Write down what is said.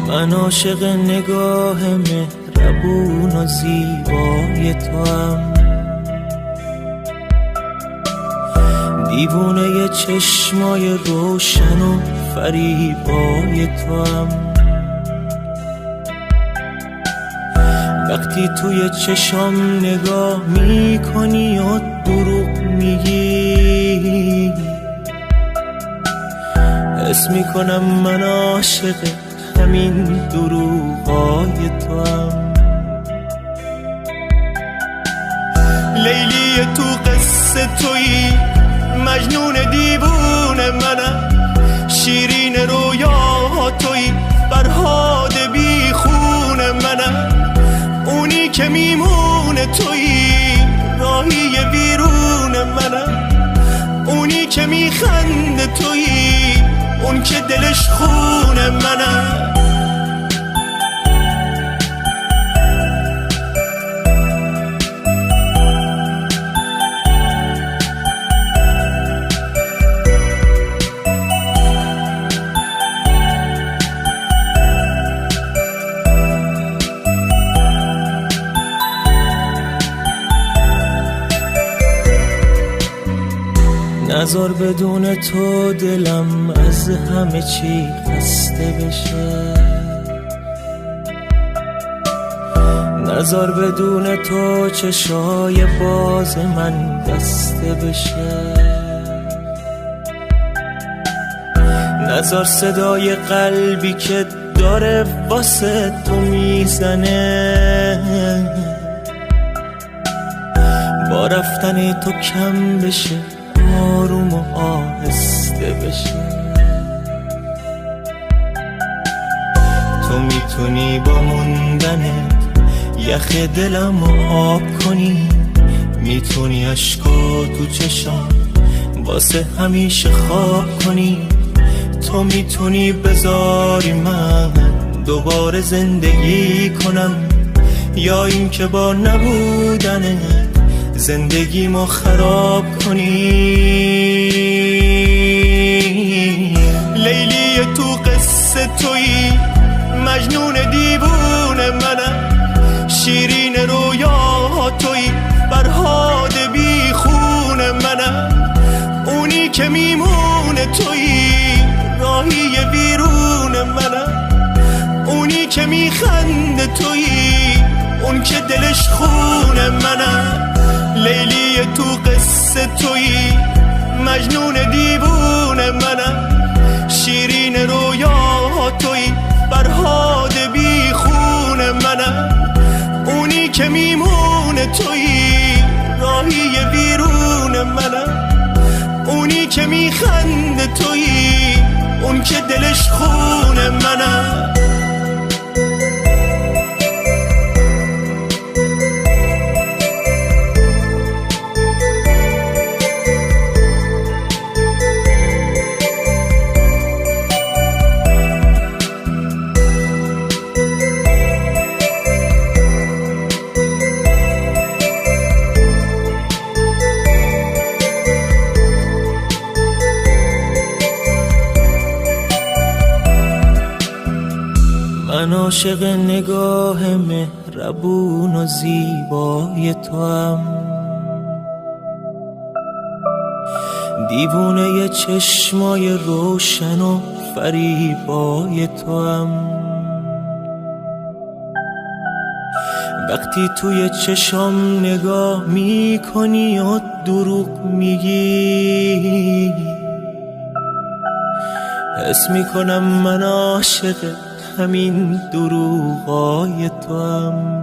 من عاشق نگاه مهربون و زیبای توام، دیوونه چشمای روشن و فریبای توام. وقتی توی چشام نگاه میکنی و دروغ میگی، حس میکنم من عاشق همین دروغای توام. لیلی تو قصه تویی، مجنون دیوونه منم، شیرین رویا تویی، فرهاد بی خون منم، اونی که میمونه تویی، راهی ویرون منم، اونی که میخنده تویی، اون که دلش خون منم. نذار بدون تو دلم از همه چی خسته بشه، نذار بدون تو چشای باز من بسته بشه، نذار صدای قلبی که داره واسه تو میزنه با رفتن تو کم بشه، آروم و آهسته بشه. تو میتونی با موندنت یخ دلم رو آب کنی، میتونی عشقا تو چشام واسه همیشه خواب کنی، تو میتونی بذاری من دوباره زندگی کنم، یا این که با نبودنت زندگیمو خراب کنی. لیلی تو قصه تویی، مجنون دیوونه منم، شیرین رویا تویی، فرهاد بی خون منم، اونی که میمونه تویی، راهی ویرون منم، اونی که میخنده تویی، اون که دلش خون منم. لیلی تو قصه تویی، مجنون دیوونه منم، شیرین رویا تویی، فرهاد بی خون منم، اونی که میمونه تویی، راهی ویرون منم، اونی که میخنده تویی، اون که دلش خون منم. من عاشق نگاه مهربون و زیبای توام، دیوونه چشمای روشن و فریبای توام. وقتی توی چشام نگاه میکنی و دروغ میگی، حس میکنم من عاشق همین دروغای توام.